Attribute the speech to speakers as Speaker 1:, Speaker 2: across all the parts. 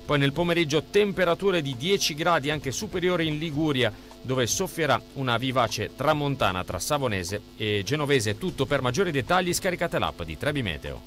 Speaker 1: Poi nel pomeriggio temperature di 10 gradi anche superiori in Liguria, dove soffierà una vivace tramontana tra Savonese e Genovese. Tutto. Per maggiori dettagli scaricate l'app di Trebi Meteo.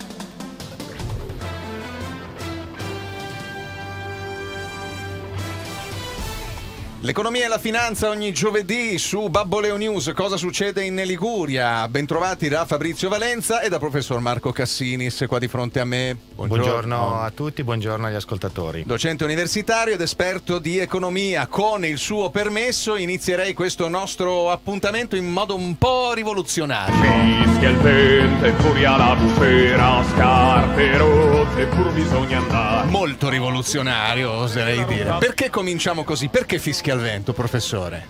Speaker 2: L'economia e la finanza ogni giovedì su Babboleo News. Cosa succede in Liguria? Bentrovati da Fabrizio Valenza e da professor Marco Cassinis qua di fronte a me.
Speaker 3: Buongiorno a tutti, buongiorno agli ascoltatori.
Speaker 2: Docente universitario ed esperto di economia. Con il suo permesso inizierei questo nostro appuntamento in modo un po' rivoluzionario.
Speaker 4: Fischia il vento e furia la bufera, scarpe rotte pur bisogna andare.
Speaker 2: Molto rivoluzionario, oserei dire. Perché cominciamo così? Perché fischia il vento, professore?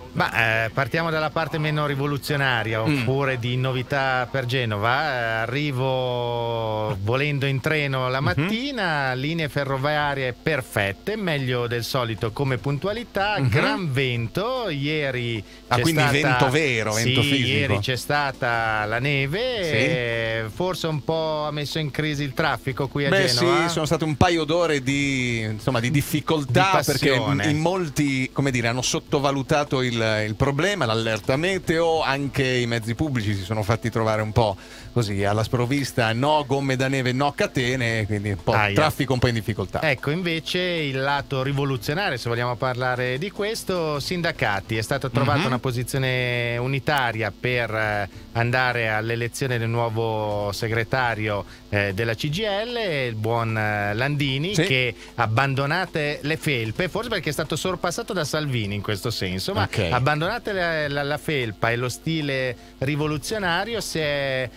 Speaker 3: Partiamo dalla parte meno rivoluzionaria, oppure di novità per Genova. Arrivo volendo in treno la mattina, linee ferroviarie perfette, meglio del solito come puntualità, gran vento. Ieri c'è
Speaker 2: quindi
Speaker 3: stata...
Speaker 2: vento vero, vento fisico.
Speaker 3: Ieri c'è stata la neve, forse un po' ha messo in crisi il traffico qui a Genova.
Speaker 2: Sì, sono state un paio d'ore di difficoltà, perché in molti, come dire, hanno sottovalutato il problema, l'allerta meteo. Anche i mezzi pubblici si sono fatti trovare un po' così alla sprovvista, no gomme da neve, no catene, quindi un po' traffico un po' in difficoltà.
Speaker 3: Ecco, invece il lato rivoluzionario, se vogliamo parlare di questo, sindacati. È stata trovata una posizione unitaria per andare all'elezione del nuovo segretario della CGIL, il buon Landini, che abbandonate le felpe, forse perché è stato sorpassato da Salvini in questo senso, ma abbandonate la felpa e lo stile rivoluzionario, si è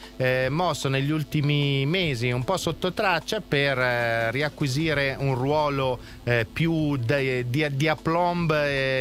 Speaker 3: mosso negli ultimi mesi un po' sotto traccia per riacquisire un ruolo più di aplomb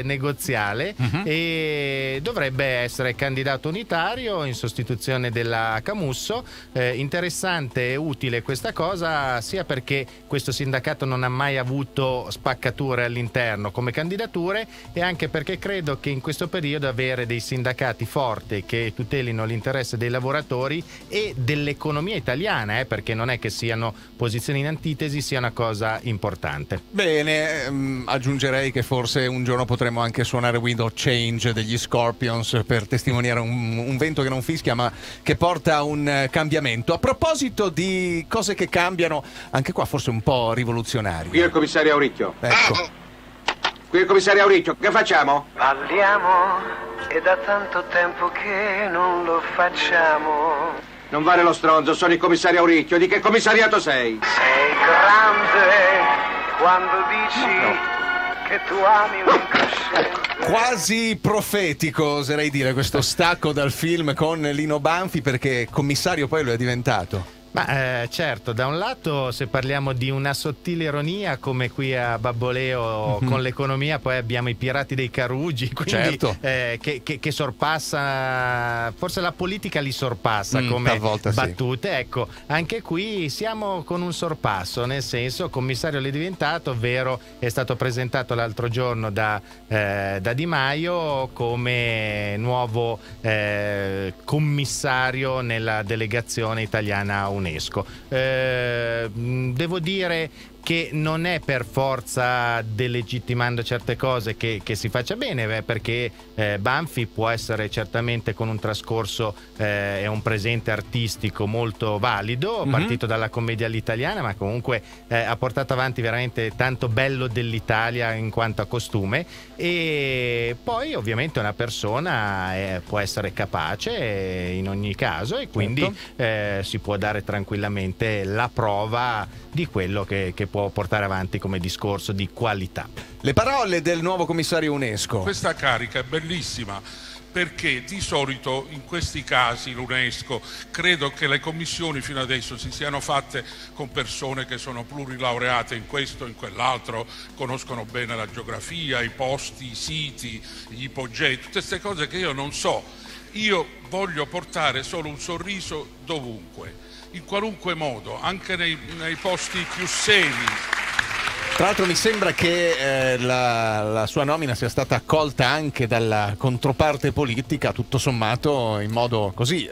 Speaker 3: negoziale, e dovrebbe essere candidato unitario in sostituzione della Camusso. Interessante e utile questa cosa, sia perché questo sindacato non ha mai avuto spaccature all'interno come candidature, e anche perché credo che in questo periodo avere dei sindacati forti che tutelino l'interesse dei lavoratori e dell'economia italiana, perché non è che siano posizioni in antitesi, sia una cosa importante.
Speaker 2: Bene, aggiungerei che forse un giorno potremo anche suonare Wind of Change degli Scorpions per testimoniare un vento che non fischia ma che porta a un cambiamento. A proposito di cose che cambiano, anche qua forse un po' rivoluzionario.
Speaker 5: Qui è il commissario Auricchio.
Speaker 2: Ecco.
Speaker 5: Qui è il commissario Auricchio, che facciamo?
Speaker 6: Parliamo, è da tanto tempo che non lo facciamo.
Speaker 5: Non vale lo stronzo, sono il commissario Auricchio. Di che commissariato sei?
Speaker 6: Sei grande quando dici che tu ami l'incosciente.
Speaker 2: Quasi profetico, oserei dire, questo stacco dal film con Lino Banfi, perché commissario poi lo è diventato.
Speaker 3: Ma certo, da un lato, se parliamo di una sottile ironia come qui a Babboleo con l'economia, poi abbiamo i pirati dei Carugi, quindi che sorpassa, forse la politica li sorpassa come battute. Sì. Ecco, anche qui siamo con un sorpasso, nel senso, commissario l'è diventato, ovvero è stato presentato l'altro giorno da Di Maio come nuovo commissario nella delegazione italiana UNESCO. Devo dire che non è per forza delegittimando certe cose che si faccia bene, perché Banfi può essere certamente con un trascorso e un presente artistico molto valido, partito dalla commedia all'italiana, ma comunque ha portato avanti veramente tanto bello dell'Italia in quanto a costume, e poi ovviamente una persona può essere capace in ogni caso, e quindi si può dare tranquillamente la prova di quello che può portare avanti come discorso di qualità.
Speaker 2: Le parole del nuovo commissario UNESCO.
Speaker 7: Questa carica è bellissima, perché di solito in questi casi l'UNESCO, credo che le commissioni fino adesso si siano fatte con persone che sono plurilaureate in questo, in quell'altro, conoscono bene la geografia, i posti, i siti, gli ipogei, tutte queste cose che io non so. Io voglio portare solo un sorriso dovunque, in qualunque modo, anche nei posti più seri.
Speaker 2: Tra l'altro mi sembra che la sua nomina sia stata accolta anche dalla controparte politica, tutto sommato in modo così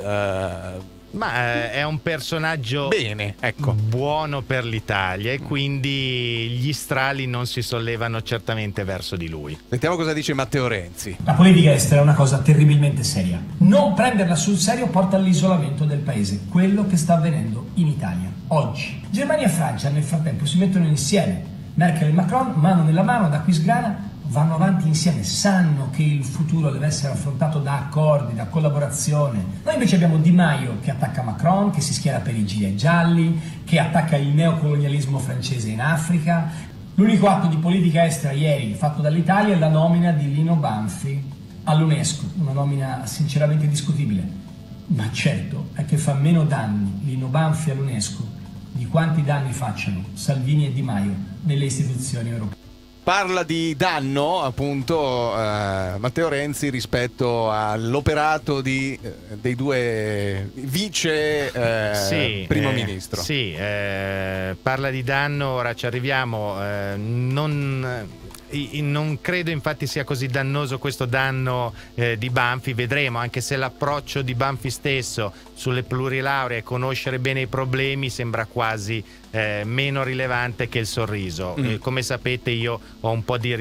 Speaker 3: Ma è un personaggio
Speaker 2: bene, ecco,
Speaker 3: buono per l'Italia e quindi gli strali non si sollevano certamente verso di lui.
Speaker 2: Sentiamo cosa dice Matteo Renzi.
Speaker 8: La politica estera è una cosa terribilmente seria. Non prenderla sul serio porta all'isolamento del paese, quello che sta avvenendo in Italia oggi. Germania e Francia nel frattempo si mettono insieme. Merkel e Macron, mano nella mano, da qui sgrana, vanno avanti insieme, sanno che il futuro deve essere affrontato da accordi, da collaborazione. Noi invece abbiamo Di Maio che attacca Macron, che si schiera per i gilet gialli, che attacca il neocolonialismo francese in Africa. L'unico atto di politica estera ieri fatto dall'Italia è la nomina di Lino Banfi all'UNESCO, una nomina sinceramente discutibile. Ma certo è che fa meno danni Lino Banfi all'UNESCO di quanti danni facciano Salvini e Di Maio nelle istituzioni europee.
Speaker 2: Parla di danno, appunto, Matteo Renzi rispetto all'operato dei due vice primo ministro.
Speaker 3: Sì, parla di danno, ora ci arriviamo. Non credo infatti sia così dannoso questo danno di Banfi, vedremo, anche se l'approccio di Banfi stesso sulle plurilauree, conoscere bene i problemi, sembra quasi meno rilevante che il sorriso. Come sapete io ho un po' di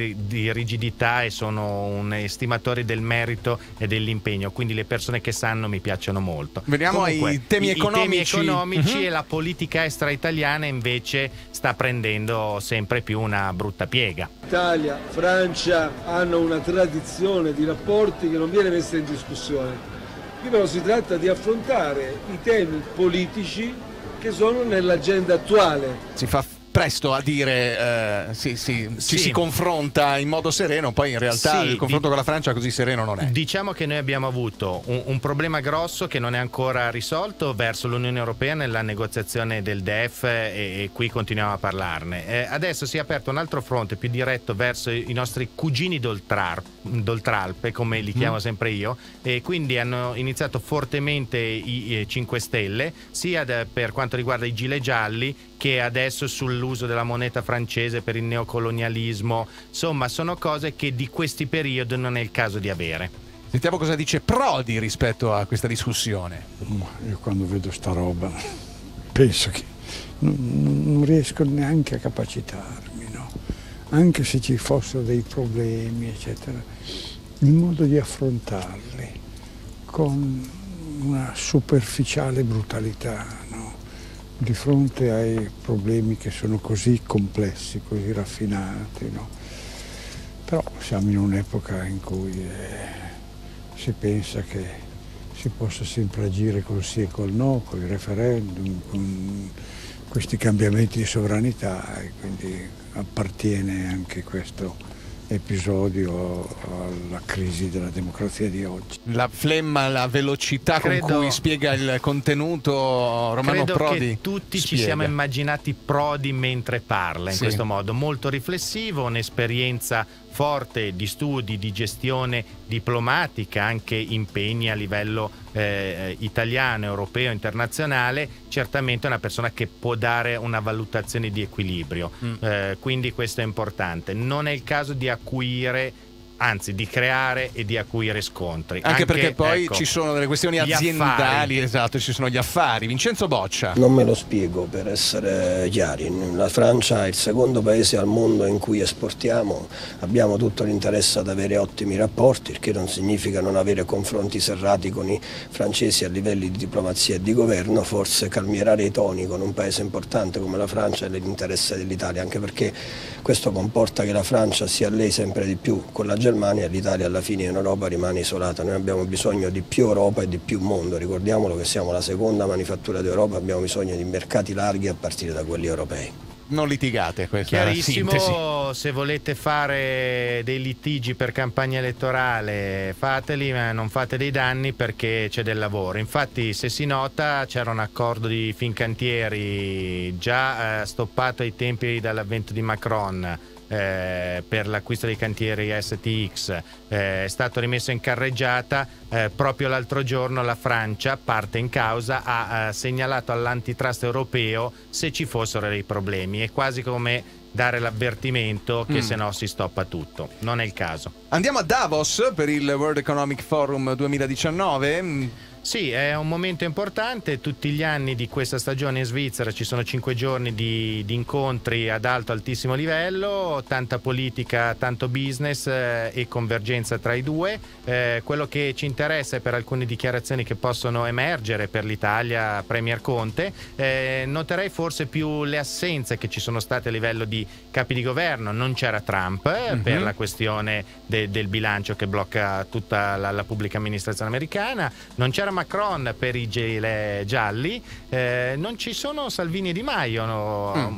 Speaker 3: rigidità e sono un estimatore del merito e dell'impegno, quindi le persone che sanno mi piacciono molto.
Speaker 2: Veniamo ai temi economici.
Speaker 3: E la politica estera italiana invece sta prendendo sempre più una brutta piega.
Speaker 9: Italia, Francia hanno una tradizione di rapporti che non viene messa in discussione. Qui però si tratta di affrontare i temi politici che sono nell'agenda attuale.
Speaker 2: Si fa presto a dire ci si confronta in modo sereno, poi in realtà il confronto con la Francia così sereno non è.
Speaker 3: Diciamo che noi abbiamo avuto un problema grosso che non è ancora risolto verso l'Unione Europea nella negoziazione del DEF e qui continuiamo a parlarne. Adesso si è aperto un altro fronte più diretto verso i nostri cugini d'Oltralpe, come li chiamo sempre io, e quindi hanno iniziato fortemente i 5 Stelle, sia per quanto riguarda i gilet gialli che adesso sull'uso della moneta francese per il neocolonialismo. Insomma, sono cose che di questi periodi non è il caso di avere.
Speaker 2: Sentiamo cosa dice Prodi rispetto a questa discussione.
Speaker 10: Io quando vedo sta roba penso che non riesco neanche a capacitarmi, no? Anche se ci fossero dei problemi, eccetera, il modo di affrontarli con una superficiale brutalità, no? Di fronte ai problemi che sono così complessi, così raffinati, no? Però siamo in un'epoca in cui si pensa che si possa sempre agire col sì e col no, con i referendum, con questi cambiamenti di sovranità, e quindi appartiene anche questo episodio alla crisi della democrazia di oggi.
Speaker 2: La flemma, la velocità con cui spiega il contenuto Romano Prodi.
Speaker 3: Credo che tutti ci siamo immaginati Prodi mentre parla in questo modo, molto riflessivo, un'esperienza forte di studi, di gestione diplomatica, anche impegni a livello italiano, europeo, internazionale. Certamente è una persona che può dare una valutazione di equilibrio, quindi questo è importante. Non è il caso di acuire, anzi di creare e di acuire scontri,
Speaker 2: anche perché poi ci sono delle questioni aziendali, esatto, ci sono gli affari. Vincenzo Boccia.
Speaker 11: Non me lo spiego, per essere chiari. La Francia è il secondo paese al mondo in cui esportiamo, abbiamo tutto l'interesse ad avere ottimi rapporti, il che non significa non avere confronti serrati con i francesi a livelli di diplomazia e di governo. Forse calmierare i toni con un paese importante come la Francia è l'interesse dell'Italia, anche perché questo comporta che la Francia si allei sempre di più con la Germania e l'Italia alla fine in Europa rimane isolata. Noi abbiamo bisogno di più Europa e di più mondo, ricordiamolo che siamo la seconda manifattura d'Europa, abbiamo bisogno di mercati larghi a partire da quelli europei.
Speaker 2: Non litigate, questa
Speaker 3: chiarissimo.
Speaker 2: Sintesi.
Speaker 3: Se volete fare dei litigi per campagna elettorale fateli, ma non fate dei danni perché c'è del lavoro. Infatti, se si nota, c'era un accordo di Fincantieri già stoppato ai tempi dall'avvento di Macron per l'acquisto dei cantieri STX, è stato rimesso in carreggiata. Proprio l'altro giorno la Francia, parte in causa, ha segnalato all'antitrust europeo se ci fossero dei problemi. È quasi come dare l'avvertimento che se no si stoppa tutto. Non è il caso.
Speaker 2: Andiamo a Davos per il World Economic Forum 2019.
Speaker 3: Sì, è un momento importante. Tutti gli anni di questa stagione in Svizzera ci sono 5 giorni di incontri ad altissimo livello, tanta politica, tanto business e convergenza tra i due. Quello che ci interessa è per alcune dichiarazioni che possono emergere per l'Italia, Premier Conte. Noterei forse più le assenze che ci sono state a livello di capi di governo. Non c'era Trump per la questione del bilancio che blocca tutta la pubblica amministrazione americana, non c'era Macron per i gilet gialli, non ci sono Salvini e Di Maio,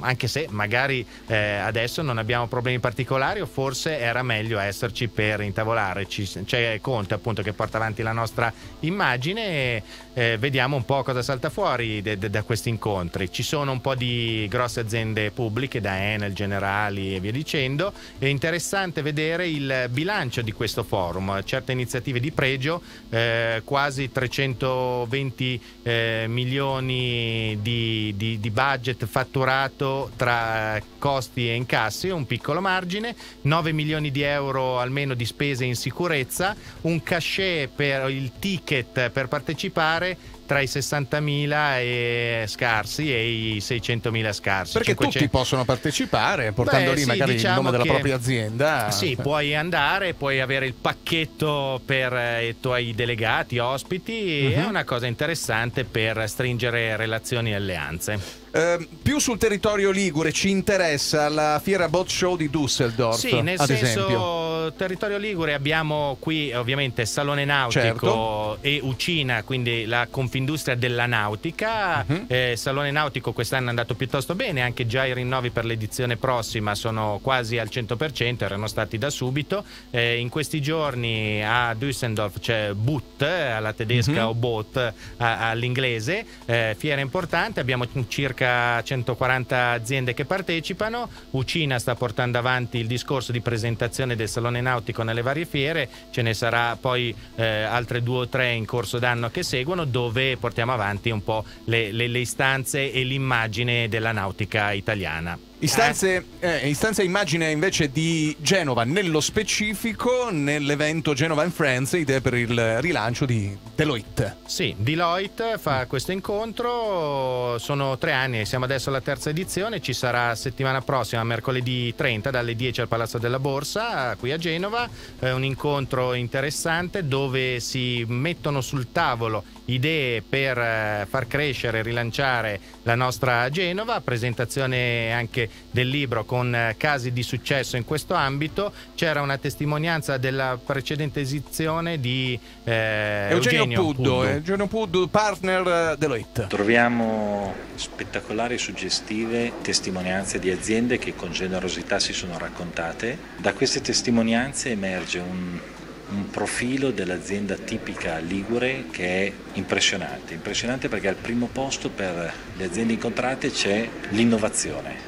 Speaker 3: anche se magari adesso non abbiamo problemi particolari, o forse era meglio esserci per intavolare. C'è Conte appunto che porta avanti la nostra immagine e vediamo un po' cosa salta fuori da questi incontri. Ci sono un po' di grosse aziende pubbliche, da Enel, Generali e via dicendo. È interessante vedere il bilancio di questo forum, certe iniziative di pregio, quasi 320 milioni di budget fatturato tra costi e incassi, un piccolo margine, 9 milioni di euro almeno di spese in sicurezza, un cachet per il ticket per partecipare tra i 60.000 scarsi e i 600.000 scarsi.
Speaker 2: Perché
Speaker 3: 500...
Speaker 2: tutti possono partecipare, portando lì magari il nome della propria azienda.
Speaker 3: Sì, puoi andare, puoi avere il pacchetto per i tuoi delegati, ospiti, è una cosa interessante per stringere relazioni e alleanze.
Speaker 2: Più sul territorio ligure ci interessa la Fiera Boat Show di Düsseldorf.
Speaker 3: Sì, nel senso,
Speaker 2: esempio.
Speaker 3: territorio ligure abbiamo qui ovviamente Salone Nautico e Ucina, quindi la Confindustria della Nautica. Salone Nautico quest'anno è andato piuttosto bene, anche già i rinnovi per l'edizione prossima sono quasi al 100%, erano stati da subito. In questi giorni a Düsseldorf c'è Boot alla tedesca o Boat all'inglese, fiera importante, abbiamo circa 140 aziende che partecipano. Ucina sta portando avanti il discorso di presentazione del Salone Nautico nelle varie fiere, ce ne sarà poi altre 2 o 3 in corso d'anno che seguono, dove portiamo avanti un po' le istanze e l'immagine della nautica italiana.
Speaker 2: Istanze e immagine invece di Genova nello specifico, nell'evento Genova and Friends, idee per il rilancio di Deloitte.
Speaker 3: Sì, Deloitte fa questo incontro, sono 3 anni, siamo adesso alla 3ª edizione, ci sarà settimana prossima, mercoledì 30, dalle 10 al Palazzo della Borsa, qui a Genova, un incontro interessante dove si mettono sul tavolo idee per far crescere e rilanciare la nostra Genova, presentazione anche del libro con casi di successo in questo ambito. C'era una testimonianza della precedente edizione di Eugenio
Speaker 2: Puddu, partner Deloitte.
Speaker 12: Troviamo spettacolari e suggestive testimonianze di aziende che con generosità si sono raccontate. Da queste testimonianze emerge un profilo dell'azienda tipica ligure che è impressionante perché al primo posto per le aziende incontrate c'è l'innovazione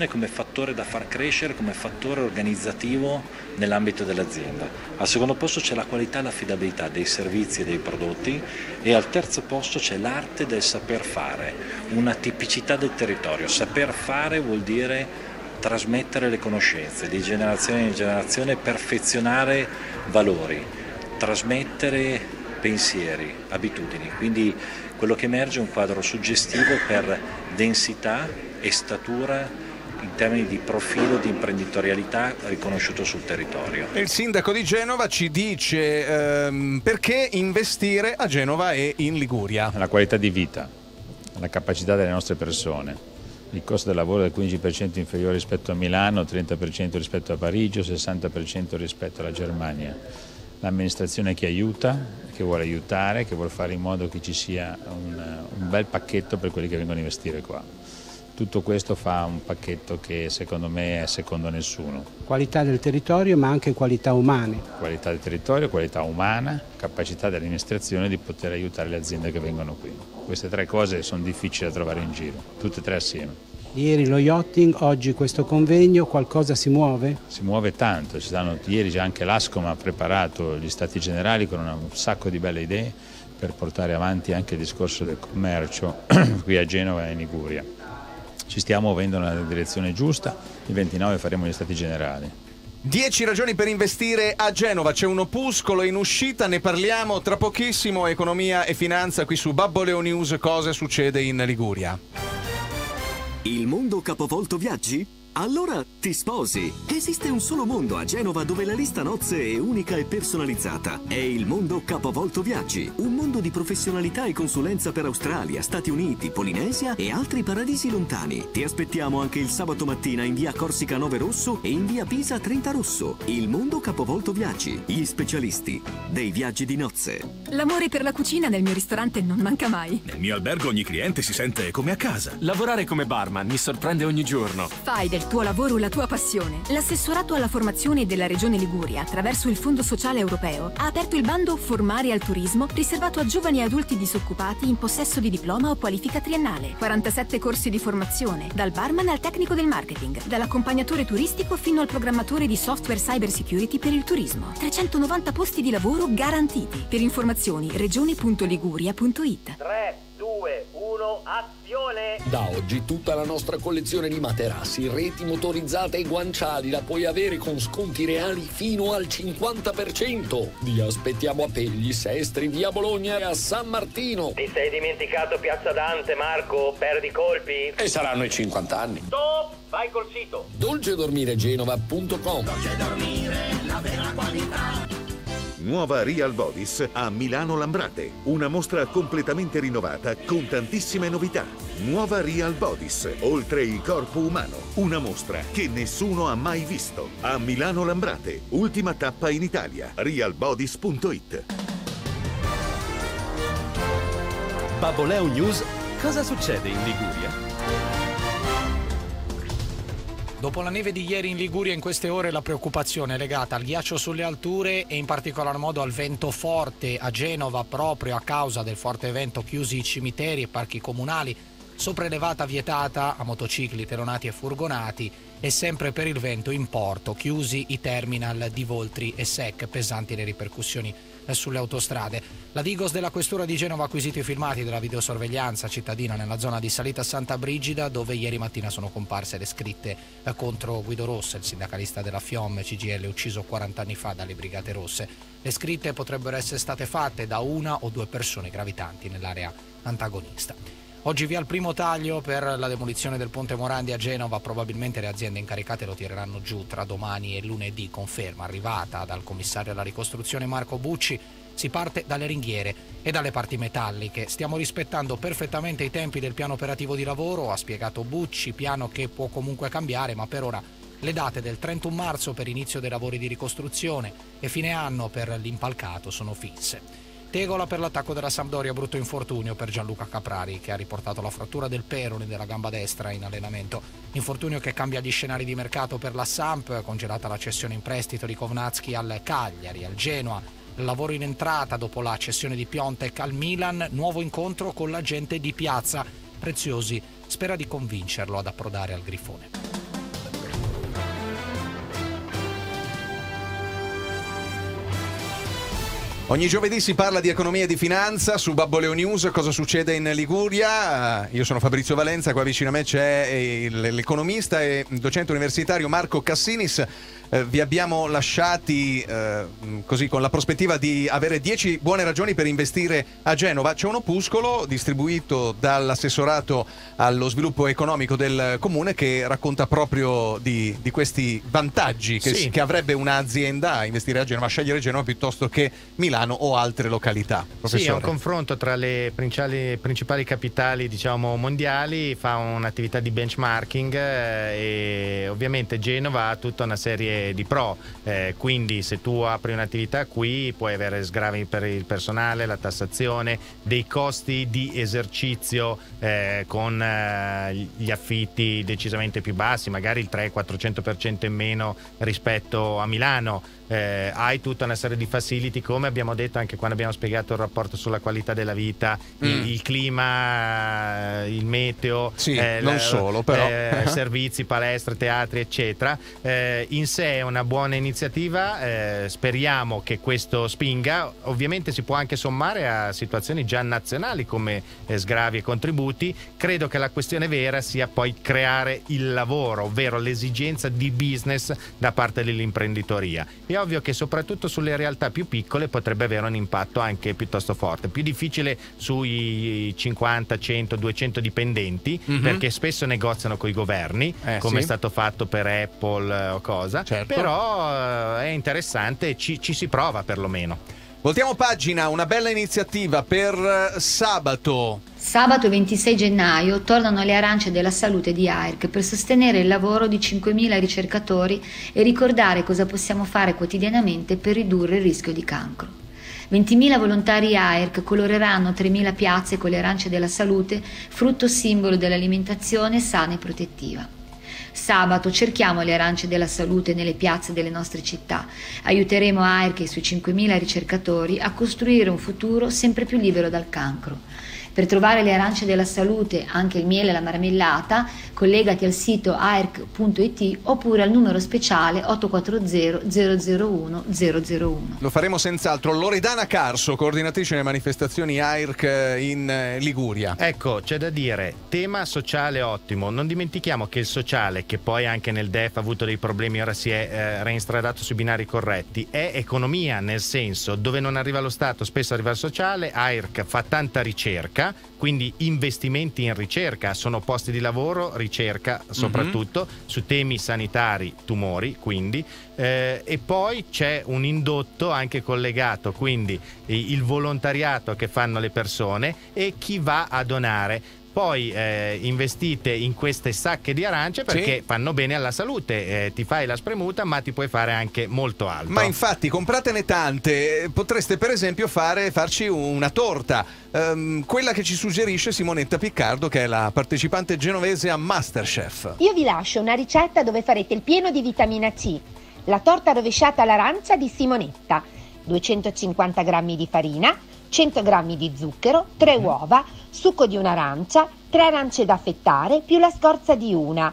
Speaker 12: come fattore da far crescere, come fattore organizzativo nell'ambito dell'azienda. Al secondo posto c'è la qualità e l'affidabilità dei servizi e dei prodotti, e al terzo posto c'è l'arte del saper fare, una tipicità del territorio. Saper fare vuol dire trasmettere le conoscenze di generazione in generazione, perfezionare valori, trasmettere pensieri, abitudini. Quindi quello che emerge è un quadro suggestivo per densità e statura in termini di profilo di imprenditorialità riconosciuto sul territorio.
Speaker 2: Il sindaco di Genova ci dice perché investire a Genova e in Liguria.
Speaker 13: La qualità di vita, la capacità delle nostre persone. Il costo del lavoro è del 15% inferiore rispetto a Milano, 30% rispetto a Parigi, 60% rispetto alla Germania. L'amministrazione che aiuta, che vuole aiutare, che vuole fare in modo che ci sia un bel pacchetto per quelli che vengono a investire qua. Tutto questo fa un pacchetto che secondo me è secondo nessuno.
Speaker 14: Qualità del territorio ma anche qualità umane.
Speaker 13: Qualità del territorio, qualità umana, capacità dell'amministrazione di poter aiutare le aziende che vengono qui. Queste 3 cose sono difficili da trovare in giro, tutte e 3 assieme.
Speaker 14: Ieri lo yachting, oggi questo convegno, qualcosa si muove?
Speaker 13: Si muove tanto, ieri già anche l'Ascom ha preparato gli Stati Generali con un sacco di belle idee per portare avanti anche il discorso del commercio qui a Genova e in Liguria. Ci stiamo muovendo nella direzione giusta, il 29 faremo gli Stati Generali.
Speaker 2: 10 ragioni per investire a Genova, c'è un opuscolo in uscita, ne parliamo tra pochissimo. Economia e finanza qui su Babboleo News. Cosa succede in Liguria?
Speaker 15: Il mondo capovolto viaggi? Allora ti sposi! Esiste un solo mondo a Genova dove la lista nozze è unica e personalizzata. È il mondo Capovolto Viaggi, un mondo di professionalità e consulenza per Australia, Stati Uniti, Polinesia e altri paradisi lontani. Ti aspettiamo anche il sabato mattina in via Corsica 9 Rosso e in via Pisa 30 Rosso. Il mondo Capovolto Viaggi, gli specialisti dei viaggi di nozze.
Speaker 16: L'amore per la cucina nel mio ristorante non manca mai.
Speaker 17: Nel mio albergo ogni cliente si sente come a casa.
Speaker 18: Lavorare come barman mi sorprende ogni giorno.
Speaker 16: Fai del tuo lavoro la tua passione. L'assessorato alla formazione della Regione Liguria, attraverso il Fondo Sociale Europeo, ha aperto il bando Formare al Turismo, riservato a giovani e adulti disoccupati in possesso di diploma o qualifica triennale. 47 corsi di formazione, dal barman al tecnico del marketing, dall'accompagnatore turistico fino al programmatore di software cyber security per il turismo. 390 posti di lavoro garantiti. Per informazioni regione.liguria.it.
Speaker 19: 3, 2, 1, azione!
Speaker 20: Da oggi tutta la nostra collezione di materassi, reti motorizzate e guanciali la puoi avere con sconti reali fino al 50%. Vi aspettiamo a Pegli, Sestri, via Bologna e a San Martino.
Speaker 19: Ti sei dimenticato Piazza Dante, Marco? Perdi colpi?
Speaker 20: E saranno i 50 anni.
Speaker 19: Stop! Vai col sito!
Speaker 20: dolcedormiregenova.com.
Speaker 21: Dolce dormire, la vera qualità.
Speaker 22: Nuova Real Bodies a Milano Lambrate. Una mostra completamente rinnovata con tantissime novità. Nuova Real Bodies, oltre il corpo umano. Una mostra che nessuno ha mai visto. A Milano Lambrate, ultima tappa in Italia. realbodies.it.
Speaker 23: Babboleo News. Cosa succede in Liguria?
Speaker 24: Dopo la neve di ieri in Liguria, in queste ore la preoccupazione è legata al ghiaccio sulle alture e in particolar modo al vento forte a Genova, proprio a causa del forte vento chiusi i cimiteri e parchi comunali, sopraelevata vietata a motocicli, telonati e furgonati e sempre per il vento in porto, chiusi i terminal di Voltri e SEC, pesanti le ripercussioni sulle autostrade. La Digos della Questura di Genova ha acquisito i filmati della videosorveglianza cittadina nella zona di Salita Santa Brigida, dove ieri mattina sono comparse le scritte contro Guido Rossa, il sindacalista della FIOM CGIL ucciso 40 anni fa dalle Brigate Rosse. Le scritte potrebbero essere state fatte da una o due persone gravitanti nell'area antagonista. Oggi via il primo taglio per la demolizione del ponte Morandi a Genova, probabilmente le aziende incaricate lo tireranno giù tra domani e lunedì, conferma arrivata dal commissario alla ricostruzione Marco Bucci. Si parte dalle ringhiere e dalle parti metalliche. Stiamo rispettando perfettamente i tempi del piano operativo di lavoro, ha spiegato Bucci, piano che può comunque cambiare, ma per ora le date del 31 marzo per inizio dei lavori di ricostruzione e fine anno per l'impalcato sono fisse. Tegola per l'attacco della Sampdoria, brutto infortunio per Gianluca Caprari, che ha riportato la frattura del perone della gamba destra in allenamento. Infortunio che cambia gli scenari di mercato per la Samp, congelata la cessione in prestito di Kovnatski al Cagliari, al Genoa. Lavoro in entrata dopo la cessione di Piontek al Milan, nuovo incontro con l'agente di Piazza. Preziosi spera di convincerlo ad approdare al Grifone.
Speaker 2: Ogni giovedì si parla di economia e di finanza su Babboleo News. Cosa succede in Liguria? Io sono Fabrizio Valenza, qua vicino a me c'è l'economista e docente universitario Marco Cassinis. Vi abbiamo lasciati così con la prospettiva di avere 10 buone ragioni per investire a Genova. C'è un opuscolo distribuito dall'assessorato allo sviluppo economico del comune che racconta proprio di questi vantaggi che avrebbe un'azienda a investire a Genova, a scegliere Genova piuttosto che Milano o altre località. Professore.
Speaker 3: Sì, è un confronto tra le principali capitali, diciamo, mondiali, fa un'attività di benchmarking e ovviamente Genova ha tutta una serie di pro, quindi se tu apri un'attività qui puoi avere sgravi per il personale, la tassazione, dei costi di esercizio con gli affitti decisamente più bassi, magari il 300-400% in meno rispetto a Milano. Hai tutta una serie di facility come abbiamo abbiamo detto anche quando abbiamo spiegato il rapporto sulla qualità della vita, il clima, il meteo,
Speaker 2: non solo però
Speaker 3: servizi, palestre, teatri eccetera. In sé è una buona iniziativa, speriamo che questo spinga. Ovviamente si può anche sommare a situazioni già nazionali come sgravi e contributi. Credo che la questione vera sia poi creare il lavoro, ovvero l'esigenza di business da parte dell'imprenditoria. È ovvio che soprattutto sulle realtà più piccole potrebbe avere un impatto anche piuttosto forte, più difficile sui 50, 100, 200 dipendenti, perché spesso negoziano coi governi, come è stato fatto per Apple o cosa, però è interessante, ci si prova perlomeno.
Speaker 2: Voltiamo pagina, una bella iniziativa per sabato.
Speaker 1: Sabato 26 gennaio tornano le arance della salute di AIRC per sostenere il lavoro di 5.000 ricercatori e ricordare cosa possiamo fare quotidianamente per ridurre il rischio di cancro. 20.000 volontari AIRC coloreranno 3.000 piazze con le arance della salute, frutto simbolo dell'alimentazione sana e protettiva. Sabato cerchiamo le arance della salute nelle piazze delle nostre città. Aiuteremo AIRC e i suoi 5.000 ricercatori a costruire un futuro sempre più libero dal cancro. Per trovare le arance della salute, anche il miele e la marmellata, collegati al sito airc.it oppure al numero speciale 840 001 001.
Speaker 2: Lo faremo senz'altro. Loredana Carso, coordinatrice delle manifestazioni AIRC in Liguria.
Speaker 3: Ecco, c'è da dire, tema sociale ottimo. Non dimentichiamo che il sociale, che poi anche nel DEF ha avuto dei problemi, ora si è reinstradato sui binari corretti, è economia, nel senso, dove non arriva lo Stato, spesso arriva il sociale. AIRC fa tanta ricerca, quindi investimenti in ricerca, sono posti di lavoro, ricerca soprattutto su temi sanitari, tumori, quindi e poi c'è un indotto anche collegato, quindi il volontariato che fanno le persone e chi va a donare. Poi investite in queste sacche di arance perché fanno bene alla salute, ti fai la spremuta ma ti puoi fare anche molto altro.
Speaker 2: Ma infatti compratene tante, potreste per esempio farci una torta, quella che ci suggerisce Simonetta Piccardo, che è la partecipante genovese a Masterchef.
Speaker 4: Io vi lascio una ricetta dove farete il pieno di vitamina C, la torta rovesciata all'arancia di Simonetta, 250 grammi di farina, 100 grammi di zucchero, 3 uova, succo di un'arancia, 3 arance da affettare più la scorza di una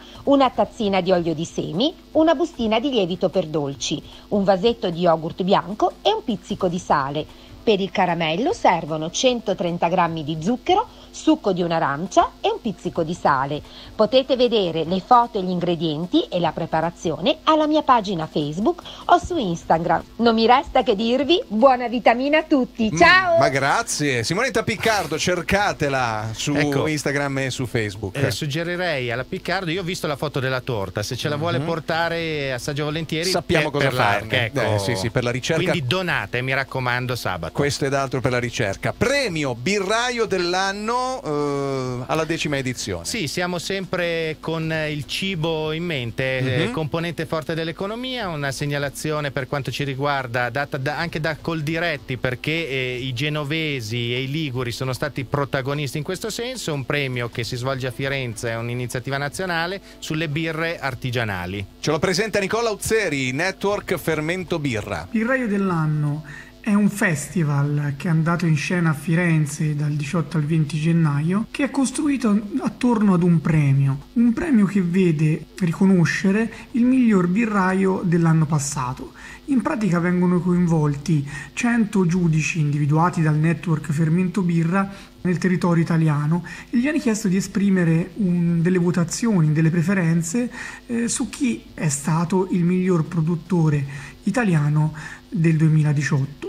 Speaker 4: tazzina di olio di semi, una bustina di lievito per dolci, un vasetto di yogurt bianco e un pizzico di sale. Per il caramello servono 130 grammi di zucchero, succo di un'arancia e un pizzico di sale. Potete vedere le foto e gli ingredienti e la preparazione alla mia pagina Facebook o su Instagram. Non mi resta che dirvi buona vitamina a tutti, ciao!
Speaker 2: Ma grazie, Simonetta Piccardo, cercatela su Instagram e su Facebook.
Speaker 3: Suggerirei alla Piccardo, io ho visto la foto della torta, se ce la vuole portare assaggio volentieri,
Speaker 2: sappiamo cosa farne. Sì, per la ricerca.
Speaker 3: Quindi donate, mi raccomando, sabato.
Speaker 2: Questo ed altro per la ricerca. Premio birraio dell'anno alla 10ª edizione.
Speaker 3: Sì, siamo sempre con il cibo in mente, componente forte dell'economia, una segnalazione per quanto ci riguarda data anche da Coldiretti, perché i genovesi e i liguri sono stati protagonisti in questo senso. Un premio che si svolge a Firenze, è un'iniziativa nazionale sulle birre artigianali.
Speaker 2: Ce lo presenta Nicola Uzzeri, Network Fermento Birra.
Speaker 5: Birraio dell'anno è un festival che è andato in scena a Firenze dal 18 al 20 gennaio, che è costruito attorno ad un premio che vede riconoscere il miglior birraio dell'anno passato. In pratica vengono coinvolti 100 giudici individuati dal Network Fermento Birra nel territorio italiano e gli hanno chiesto di esprimere delle votazioni, delle preferenze su chi è stato il miglior produttore italiano del 2018.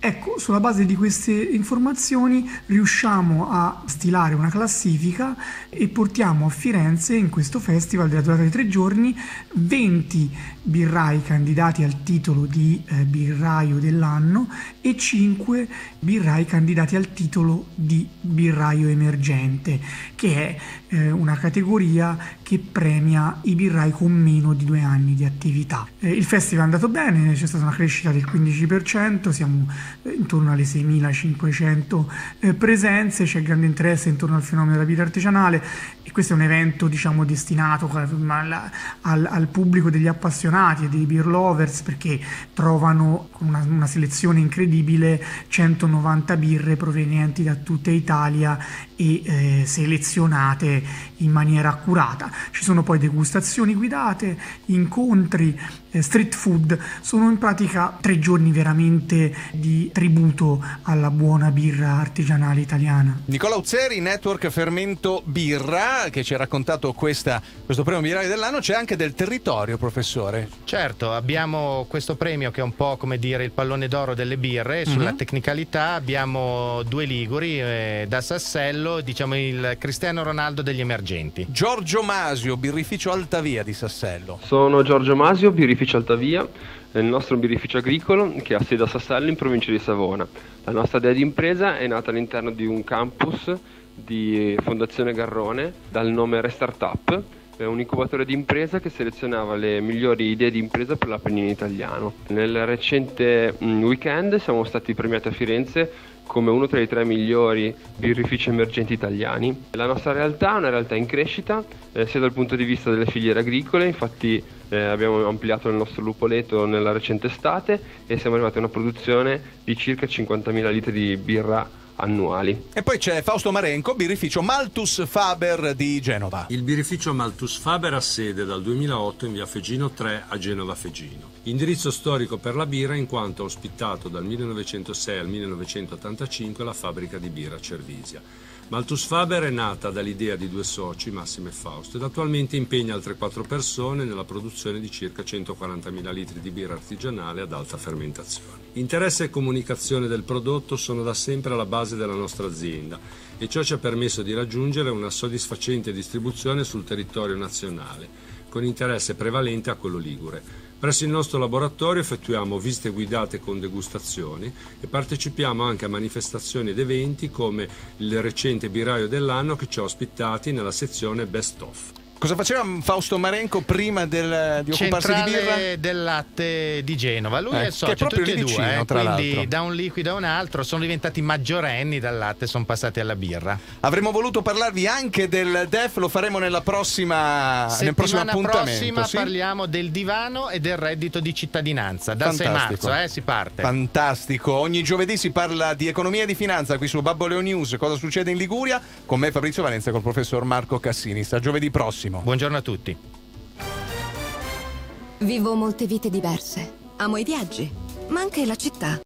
Speaker 5: Ecco, sulla base di queste informazioni riusciamo a stilare una classifica e portiamo a Firenze, in questo festival della durata di 3 giorni, 20 birrai candidati al titolo di birraio dell'anno e 5 birrai candidati al titolo di birraio emergente, che è una categoria che premia i birrai con meno di 2 anni di attività. Il festival è andato bene, c'è stata una crescita del 15%, siamo intorno alle 6.500 presenze, c'è grande interesse intorno al fenomeno della birra artigianale e questo è un evento destinato al pubblico degli appassionati e dei beer lovers, perché trovano con una selezione incredibile 190 birre provenienti da tutta Italia e selezionate in maniera accurata. Ci sono poi degustazioni guidate, incontri, street food. Sono in pratica 3 giorni veramente di tributo alla buona birra artigianale italiana.
Speaker 2: Nicola Uzzeri, Network Fermento Birra, che ci ha raccontato questo premio birrario dell'anno. C'è anche del territorio, professore.
Speaker 3: Certo, abbiamo questo premio che è un po' come dire il pallone d'oro delle birre. Sulla tecnicalità abbiamo 2 liguri, da Sassello, diciamo il Cristiano Ronaldo degli emergenti.
Speaker 2: Giorgio Masio, birrificio Altavia di Sassello.
Speaker 6: Sono Giorgio Masio, birrificio Altavia. Il nostro birrificio agricolo che ha sede a Sassello in provincia di Savona. La nostra idea di impresa è nata all'interno di un campus di Fondazione Garrone dal nome Restartup, un incubatore di impresa che selezionava le migliori idee di impresa per l'Appennino italiano. Nel recente weekend siamo stati premiati a Firenze come uno tra i 3 migliori birrifici emergenti italiani. La nostra realtà è una realtà in crescita, sia dal punto di vista delle filiere agricole, infatti abbiamo ampliato il nostro lupoleto nella recente estate e siamo arrivati a una produzione di circa 50.000 litri di birra annuali.
Speaker 2: E poi c'è Fausto Marenco, birrificio Malthus Faber di Genova.
Speaker 7: Il birrificio Malthus Faber ha sede dal 2008 in via Fegino 3 a Genova Fegino. Indirizzo storico per la birra in quanto ha ospitato dal 1906 al 1985 la fabbrica di birra Cervisia. Malthus Faber è nata dall'idea di 2 soci, Massimo e Fausto, ed attualmente impegna altre 4 persone nella produzione di circa 140.000 litri di birra artigianale ad alta fermentazione. Interesse e comunicazione del prodotto sono da sempre alla base della nostra azienda e ciò ci ha permesso di raggiungere una soddisfacente distribuzione sul territorio nazionale, con interesse prevalente a quello ligure. Presso il nostro laboratorio effettuiamo visite guidate con degustazioni e partecipiamo anche a manifestazioni ed eventi come il recente birraio dell'anno che ci ha ospitati nella sezione Best Of.
Speaker 2: Cosa faceva Fausto Marenco prima di occuparsi di birra?
Speaker 3: Centrale del latte di Genova. Lui è il socio,
Speaker 2: che è proprio
Speaker 3: tutti e
Speaker 2: vicino,
Speaker 3: 2,
Speaker 2: tra
Speaker 3: quindi
Speaker 2: l'altro.
Speaker 3: da un liquido a un altro sono diventati maggiorenni dal latte, sono passati alla birra.
Speaker 2: Avremmo voluto parlarvi anche del DEF, lo faremo nel prossimo appuntamento.
Speaker 3: Prossima parliamo del divano e del reddito di cittadinanza. Dal 6 marzo si parte.
Speaker 2: Fantastico. Ogni giovedì si parla di economia e di finanza qui su Babboleo News. Cosa succede in Liguria? Con me Fabrizio Valenza e col professor Marco Cassini. Sta giovedì prossimo.
Speaker 3: Buongiorno a tutti.
Speaker 8: Vivo molte vite diverse. Amo i viaggi, ma anche la città.